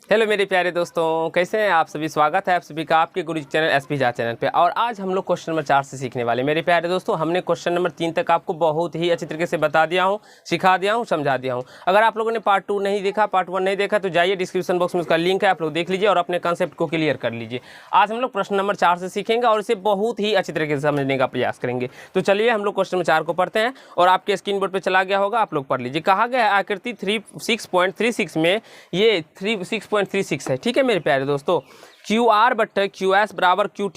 Hello मेरे प्यारे दोस्तों, कैसे हैं आप सभी। स्वागत है आप सभी का आपके गुरु चैनल एसपी झा चैनल पे। और आज हम लोग क्वेश्चन नंबर 4 से सीखने वाले। मेरे प्यारे दोस्तों, हमने क्वेश्चन नंबर 3 तक आपको बहुत ही अच्छी तरीके से बता दिया हूँ, सिखा दिया हूँ, समझा दिया हूँ। अगर आप लोगों ने पार्ट 2 नहीं देखा, पार्ट 1 नहीं देखा, तो जाइए डिस्क्रिप्शन बॉक्स में उसका लिंक है, आप लोग देख लीजिए और अपने कॉन्सेप्ट को क्लियर कर लीजिए। आज हम लोग प्रश्न नंबर 4 से सीखेंगे और इसे बहुत ही अच्छी तरीके से समझने का प्रयास करेंगे। तो चलिए हम लोग क्वेश्चन नंबर 4 को पढ़ते हैं और आपके स्क्रीन बोर्ड पर चला गया होगा, आप लोग पढ़ लीजिए। कहा गया है आकृति 6.36 में, ये 6.36 है, ठीक है मेरे प्यारे दोस्तों। क्यू आर बट्टा क्यू एस बराबर क्यू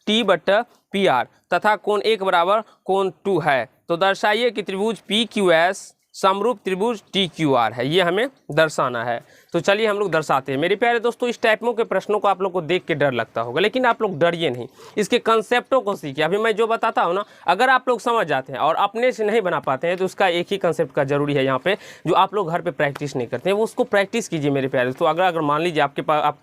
टी बट्टा पी आर तथा कोण 1 बराबर कोण 2 है, तो दर्शाइए कि त्रिभुज पी क्यू एस समरूप त्रिभुज टी क्यू आर है। ये हमें दर्शाना है। तो चलिए हम लोग दर्शाते हैं। मेरे प्यारे दोस्तों, इस टाइपों के प्रश्नों को आप लोग को देख के डर लगता होगा, लेकिन आप लोग डरिए नहीं, इसके कंसेप्टों को सीखिए। अभी मैं जो बताता हूँ ना, अगर आप लोग समझ जाते हैं और अपने से नहीं बना पाते हैं, तो उसका एक ही कंसेप्ट का जरूरी है यहाँ पे, जो आप लोग घर पे प्रैक्टिस नहीं करते हैं, वो उसको प्रैक्टिस कीजिए मेरे प्यारे दोस्तों। अगर मान लीजिए आपके पास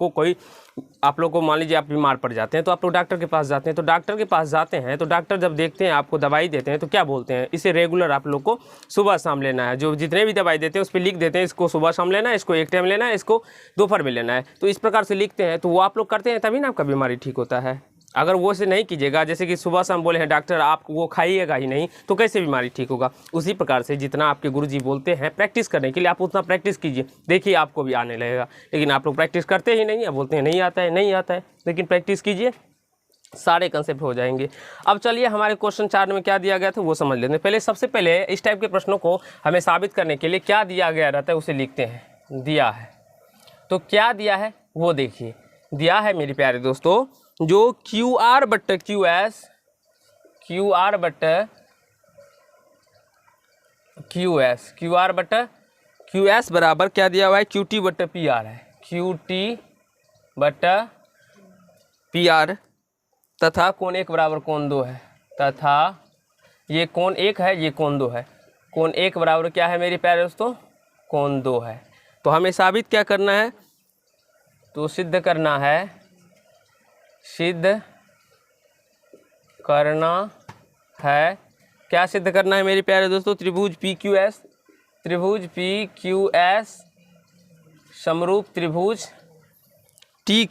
आप लोग को मान लीजिए आप बीमार पड़ जाते हैं, तो आप लोग डॉक्टर के पास जाते हैं। तो डॉक्टर के पास जाते हैं तो डॉक्टर जब देखते हैं, आपको दवाई देते हैं, तो क्या बोलते हैं, इसे रेगुलर आप लोग को सुबह शाम लेना है। जो जितने भी दवाई देते हैं उस पर लिख देते हैं, इसको सुबह शाम लेना है, इसको एक टाइम लेना है, इसको दोपहर में लेना है। तो इस प्रकार से लिखते हैं, तो वो आप लोग करते हैं, तभी ना आपका बीमारी ठीक होता है। अगर वो से नहीं कीजिएगा, जैसे कि सुबह शाम बोले हैं डॉक्टर, आप वो खाइएगा ही नहीं, तो कैसे बीमारी ठीक होगा। उसी प्रकार से जितना आपके गुरुजी बोलते हैं प्रैक्टिस करने के लिए, आप उतना प्रैक्टिस कीजिए, देखिए आपको भी आने लगेगा। लेकिन आप लोग प्रैक्टिस करते ही नहीं है, बोलते हैं नहीं आता है, नहीं आता है। लेकिन प्रैक्टिस कीजिए, सारे कंसेप्ट हो जाएंगे। अब चलिए हमारे क्वेश्चन 4 में क्या दिया गया था वो समझ लेते हैं। पहले सबसे पहले इस टाइप के प्रश्नों को हमें साबित करने के लिए क्या दिया गया रहता है उसे लिखते हैं। दिया है तो क्या दिया है वो देखिए। दिया है मेरे प्यारे दोस्तों, जो क्यू आर बट्टा क्यू एस बराबर क्या दिया हुआ है, क्यू टी बट्टा पी आर है। क्यू टी बट्टा पी आर तथा कोण 1 बराबर कोण 2 है। तथा ये कोण 1 है, ये कोण 2 है। कोण 1 बराबर क्या है मेरे प्यारे दोस्तों, कोण 2 है। तो हमें साबित क्या करना है, तो सिद्ध करना है। क्या सिद्ध करना है मेरे प्यारे दोस्तों, त्रिभुज पी क्यू एस समरूप त्रिभुज टी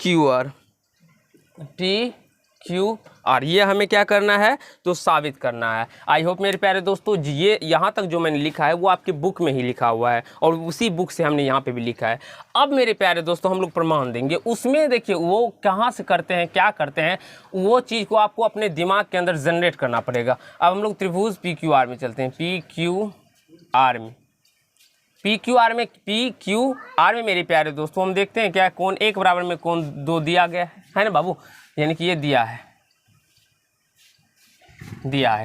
क्यू आर, ये हमें क्या करना है, तो साबित करना है। आई होप मेरे प्यारे दोस्तों, ये यहाँ तक जो मैंने लिखा है वो आपके बुक में ही लिखा हुआ है और उसी बुक से हमने यहाँ पे भी लिखा है। अब मेरे प्यारे दोस्तों हम लोग प्रमाण देंगे, उसमें देखिए वो कहाँ से करते हैं, क्या करते हैं, वो चीज़ को आपको अपने दिमाग के अंदर जनरेट करना पड़ेगा। अब हम लोग त्रिभुज पी क्यू आर में चलते हैं। पी क्यू आर में मेरे प्यारे दोस्तों हम देखते हैं क्या, कोण 1 बराबर में कोण 2 दिया गया है ना बाबू, यानी कि ये दिया है,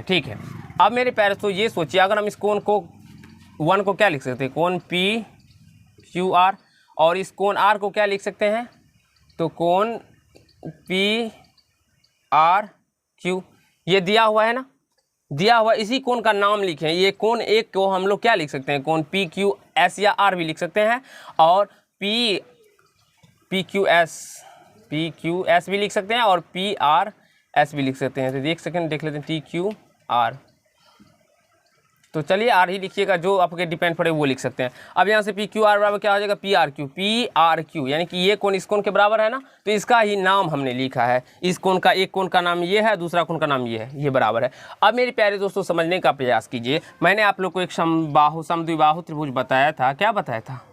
ठीक है। अब मेरे प्यारे दोस्तों ये सोचिए, अगर हम इस कोण को 1 को क्या लिख सकते हैं, कोण पी क्यू आर, और इस कोण आर को क्या लिख सकते हैं, तो कोण पी आर क्यू। ये दिया हुआ है ना, दिया हुआ इसी कोण का नाम लिखें। ये कोण 1 को हम लोग क्या लिख सकते हैं, कोण पी क्यू एस या आर भी लिख सकते हैं, और पी क्यू एस भी लिख सकते हैं, और पी आर एस भी लिख सकते हैं। तो देख लेते हैं टी क्यू आर। तो चलिए आर ही लिखिएगा, जो आपके डिपेंड पड़े वो लिख सकते हैं। अब यहाँ से पी क्यू आर बराबर क्या हो जाएगा, पी आर क्यू, यानी कि ये कोण इस कोण के बराबर है ना, तो इसका ही नाम हमने लिखा है। इस कोण का, एक कोण का नाम ये है, दूसरा कोण का नाम ये है, ये बराबर है। अब मेरे प्यारे दोस्तों समझने का प्रयास कीजिए। मैंने आप लोग को एक समद्विबाहु त्रिभुज बताया था। क्या बताया था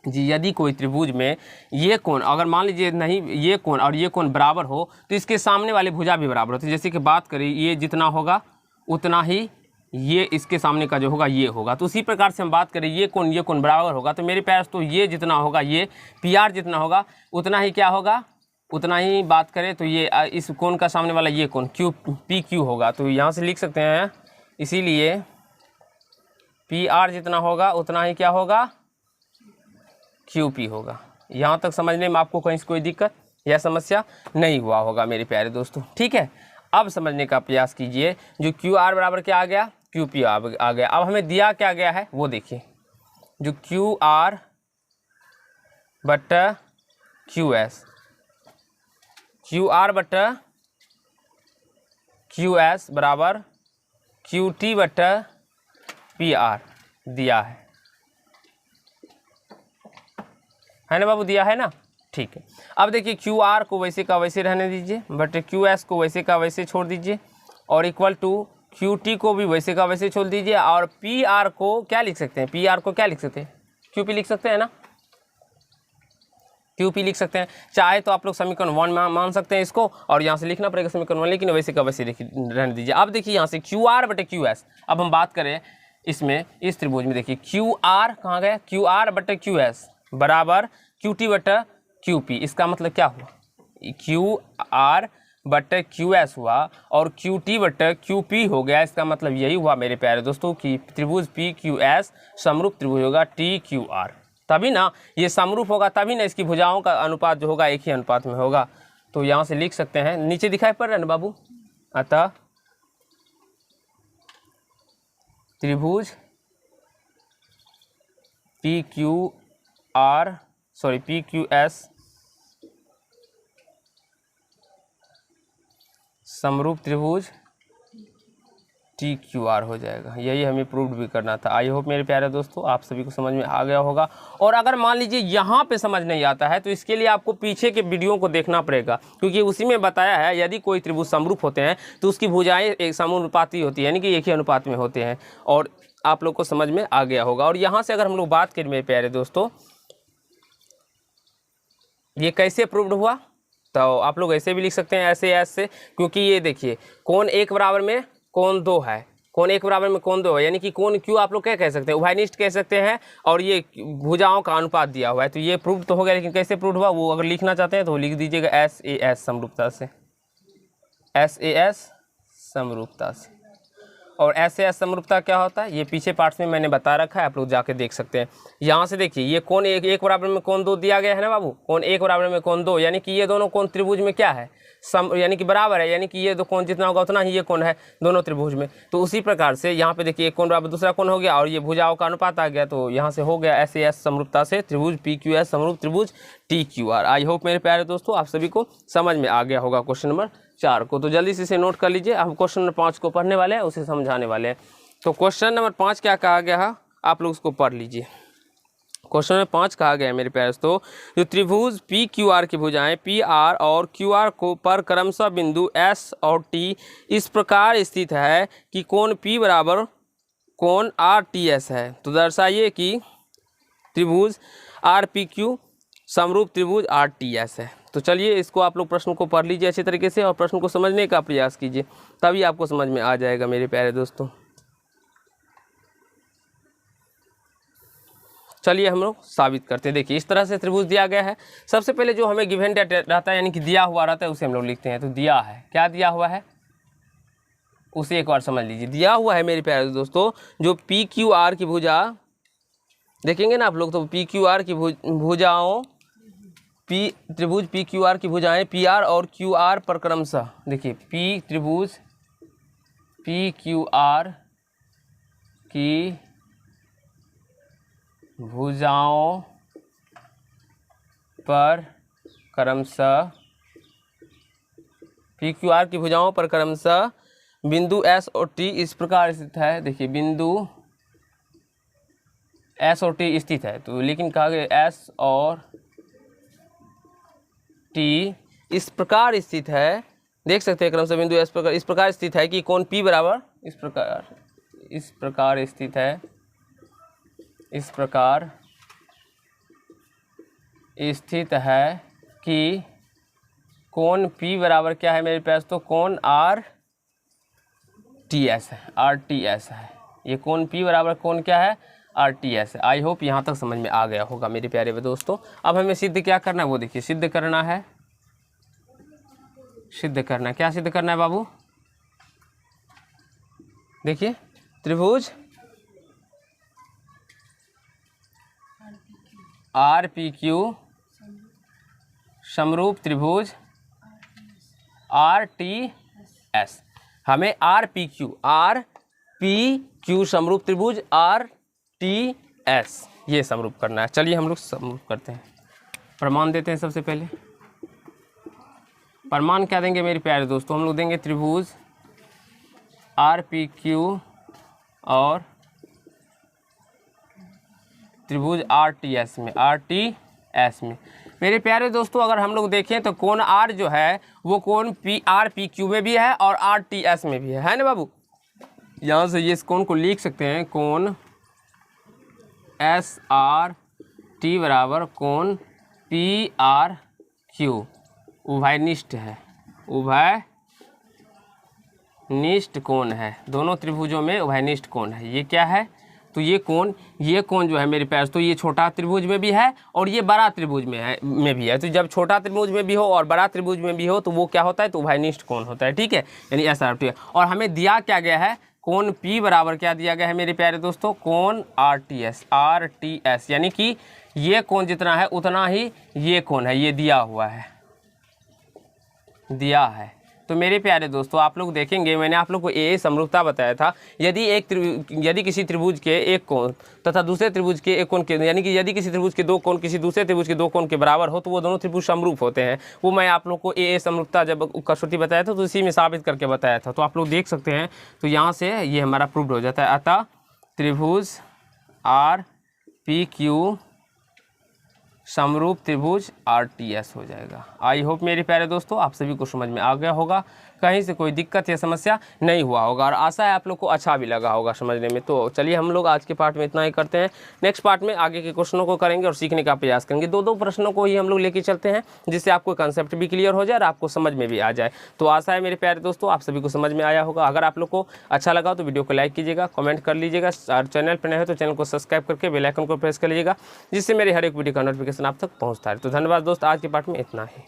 जी, यदि कोई त्रिभुज में ये कोण, अगर मान लीजिए नहीं ये कोण और ये कोण बराबर हो, तो इसके सामने वाले भुजा भी बराबर होती है। जैसे कि बात करें, ये जितना होगा उतना ही ये इसके सामने का जो होगा ये होगा। तो उसी प्रकार से हम बात करें, ये कोण बराबर होगा, तो मेरे प्यारे तो ये जितना होगा, ये पी आर जितना होगा उतना ही क्या होगा, उतना ही बात करें तो ये इस कोण का सामने वाला ये कोण पी क्यू होगा। तो यहाँ से लिख सकते हैं, इसीलिए पी आर जितना होगा उतना ही क्या होगा, क्यू पी होगा। यहाँ तक समझने में आपको कहीं से कोई दिक्कत या समस्या नहीं हुआ होगा मेरे प्यारे दोस्तों, ठीक है। अब समझने का प्रयास कीजिए, जो क्यू आर बराबर क्या आ गया, क्यू पी आ गया। अब हमें दिया क्या गया है वो देखिए, जो क्यू आर बट्टा क्यू एस बराबर क्यू टी बट्टा पी आर दिया है है ना बाबू, दिया है ना, ठीक है। अब देखिए क्यू आर को वैसे का वैसे रहने दीजिए, बट क्यू एस को वैसे का वैसे छोड़ दीजिए, और इक्वल टू क्यू टी को भी वैसे का वैसे छोड़ दीजिए, और पी आर को क्या लिख सकते हैं, पी आर को क्या लिख सकते हैं, क्यू पी लिख सकते हैं ना, क्यू पी लिख सकते हैं। चाहे तो आप लोग समीकरण 1 मान सकते हैं इसको, और यहाँ से लिखना पड़ेगा समीकरण 1, लेकिन वैसे का वैसे रहने दीजिए। अब देखिए यहाँ से क्यू आर बटे क्यू एस, अब हम बात करें इसमें, इस त्रिभुज में देखिए क्यू आर कहाँ गया, क्यू आर बटे क्यू एस बराबर क्यू टी बटे क्यू पी। इसका मतलब क्या हुआ, क्यू आर बटे क्यू एस हुआ और क्यू टी बटे क्यू पी हो गया। इसका मतलब यही हुआ मेरे प्यारे दोस्तों कि त्रिभुज पी क्यू एस समरूप त्रिभुज होगा टी क्यू आर। तभी ना ये समरूप होगा, तभी ना इसकी भुजाओं का अनुपात जो होगा एक ही अनुपात में होगा। तो यहाँ से लिख सकते हैं, नीचे दिखाई पड़ रहा है ना बाबू, अतः त्रिभुज पी क्यू एस समरूप त्रिभुज टी क्यू आर हो जाएगा। यही हमें प्रूव भी करना था। आई होप मेरे प्यारे दोस्तों आप सभी को समझ में आ गया होगा। और अगर मान लीजिए यहाँ पे समझ नहीं आता है तो इसके लिए आपको पीछे के वीडियो को देखना पड़ेगा, क्योंकि उसी में बताया है यदि कोई त्रिभुज समरूप होते हैं तो उसकी भुजाएं एक समानुपाती होती है, यानी कि एक ही अनुपात में होते हैं, और आप लोग को समझ में आ गया होगा। और यहाँ से अगर हम लोग बात करें मेरे प्यारे दोस्तों, ये कैसे प्रूव्ड हुआ, तो आप लोग ऐसे भी लिख सकते हैं, ऐसे, क्योंकि ये देखिए कोण एक बराबर में कोण 2 है, कोण एक बराबर में कोण 2 है, यानी कि कोण क्यू आप लोग क्या कह सकते हैं, उभयनिष्ठ कह सकते हैं, और ये भुजाओं का अनुपात दिया हुआ है। तो ये प्रूव तो हो गया, लेकिन कैसे प्रूव हुआ वो अगर लिखना चाहते हैं तो लिख दीजिएगा SAS समरूपता से, SAS समरूपता से। और SAS समरूपता क्या होता है ये पीछे पार्ट्स में मैंने बता रखा है, आप लोग जाके देख सकते हैं। यहाँ से देखिए ये कोण एक बराबर में कोण 2 दिया गया है ना बाबू, कोण एक बराबर में कोण 2, यानी कि ये दोनों कोण त्रिभुज में क्या है, यानी कि बराबर है, यानी कि ये दो कोण जितना होगा उतना ही ये कोण है दोनों त्रिभुज में। तो उसी प्रकार से यहाँ पे देखिए एक कोण बराबर दूसरा कोण हो गया, और ये भुजाओं का अनुपात आ गया, तो यहाँ से हो गया SAS समरूपता से त्रिभुज पी क्यू एस समरूप त्रिभुज T Q R. I hope मेरे प्यारे दोस्तों आप सभी को समझ में आ गया होगा क्वेश्चन नंबर 4 को। तो जल्दी से इसे नोट कर लीजिए, हम क्वेश्चन नंबर 5 को पढ़ने वाले हैं, उसे समझाने वाले हैं। तो क्वेश्चन नंबर 5 क्या कहा गया है, आप लोग उसको पढ़ लीजिए। क्वेश्चन नंबर 5 कहा गया है मेरे प्यारे दोस्तों, जो त्रिभुज पी क्यू आर की भुजाएं पी आर और क्यू आर को पर क्रमशः बिंदु एस और टी इस प्रकार स्थित है कि कोण पी बराबर कोण आर टी एस है। तो दर्शाइए कि त्रिभुज आर पी क्यू समरूप त्रिभुज आर टी एस है। तो चलिए इसको आप लोग प्रश्न को पढ़ लीजिए अच्छे तरीके से, और प्रश्न को समझने का प्रयास कीजिए, तभी आपको समझ में आ जाएगा मेरे प्यारे दोस्तों। चलिए हम लोग साबित करते हैं। देखिए इस तरह से त्रिभुज दिया गया है। सबसे पहले जो हमें गिवन डेटा रहता है, यानी कि दिया हुआ रहता है, उसे हम लोग लिखते हैं। तो दिया है, क्या दिया हुआ है उसे एक बार समझ लीजिए। दिया हुआ है मेरे प्यारे दोस्तों, जो पी क्यू आर की भुजा देखेंगे ना आप लोग, तो पी क्यू आर की भुजाओं त्रिभुज पी क्यू आर की भुजाएं पी आर और क्यू आर पर क्रमशः, देखिए त्रिभुज पी क्यू आर की भुजाओं पर क्रमशः पी क्यू आर की भुजाओं पर क्रमशः बिंदु एस और टी इस प्रकार स्थित है। देखिए बिंदु एस और टी स्थित है, तो लेकिन कहा गया एस और टी इस प्रकार स्थित है, देख सकते हैं क्रमशः बिंदु एस प्रकार इस प्रकार स्थित है कि कोण पी बराबर इस प्रकार स्थित है, इस प्रकार स्थित है कि कोण P बराबर क्या है मेरे पास, तो कोण आर टी एस है, आर टी एस है। ये कोण P बराबर कोण क्या है, आर टी एस है। आई होप यहाँ तक समझ में आ गया होगा मेरे प्यारे दोस्तों। अब हमें सिद्ध क्या करना है वो देखिए, सिद्ध करना है, क्या सिद्ध करना है बाबू, देखिए त्रिभुज आर पी क्यू समरूप त्रिभुज आर टी एस। हमें आर पी क्यू समरूप त्रिभुज आर टी एस ये समरूप करना है। चलिए हम लोग समरूप करते हैं, प्रमाण देते हैं। सबसे पहले प्रमाण क्या देंगे मेरे प्यारे दोस्तों, हम लोग देंगे त्रिभुज आर पी क्यू और त्रिभुज आर टी एस में आर टी एस में। मेरे प्यारे दोस्तों अगर हम लोग देखें तो कोण आर जो है वो कोण पी आर पी क्यू में भी है और आर टी एस में भी है ना बाबू। यहाँ से ये इस कोण को लिख सकते हैं, कोण एस आर टी बराबर कोण पी आर क्यू उभयनिष्ठ है, उभयनिष्ठ कोण है, दोनों त्रिभुजों में उभयनिष्ठ कोण है। ये क्या है, तो ये कोण जो है मेरे पास, तो ये छोटा त्रिभुज में भी है और ये बड़ा त्रिभुज में भी है। तो जब छोटा त्रिभुज में भी हो और बड़ा त्रिभुज में भी हो तो वो क्या होता है, तो उभयनिष्ठ कोण होता है, ठीक है, यानी एस आर टी। और हमें दिया क्या गया है, कोण P बराबर क्या दिया गया है मेरे प्यारे दोस्तों, कोण आर टी एस, यानी कि ये कोण जितना है उतना ही ये कोण है, ये दिया हुआ है, दिया है। तो मेरे प्यारे दोस्तों आप लोग देखेंगे, मैंने आप लोग को ये समरूपता बताया था, यदि किसी त्रिभुज के एक कोण तथा दूसरे त्रिभुज के एक कोण के, यानी कि यदि किसी त्रिभुज के दो कोण किसी दूसरे त्रिभुज के दो कोण के बराबर हो तो वो दोनों त्रिभुज समरूप होते हैं। वो मैं आप लोग को ये समरूपता जब कसौटी बताया था तो इसी में साबित करके बताया था, तो आप लोग देख सकते हैं। तो यहाँ से ये हमारा प्रूव्ड हो जाता है, अतः त्रिभुज आर पी क्यू समरूप त्रिभुज आर टी एस हो जाएगा। आई होप मेरे प्यारे दोस्तों आप सभी को समझ में आ गया होगा, कहीं से कोई दिक्कत या समस्या नहीं हुआ होगा और आशा है आप लोग को अच्छा भी लगा होगा समझने में। तो चलिए हम लोग आज के पार्ट में इतना ही करते हैं, नेक्स्ट पार्ट में आगे के क्वेश्चनों को करेंगे और सीखने का प्रयास करेंगे। दो प्रश्नों को ही हम लोग लेके चलते हैं जिससे आपको कंसेप्ट भी क्लियर हो जाए और आपको समझ में भी आ जाए। तो आशा है मेरे प्यारे दोस्तों आप सभी को समझ में आया होगा। अगर आप लोग को अच्छा लगा तो वीडियो को लाइक कीजिएगा, कमेंट कर लीजिएगा, और चैनल पर नए हो तो चैनल को सब्सक्राइब करके बेल आइकन को प्रेस कर लीजिएगा जिससे मेरे हर एक वीडियो का नोटिफिकेशन आप तक पहुँचता है। तो धन्यवाद दोस्त, आज के पार्ट में इतना ही।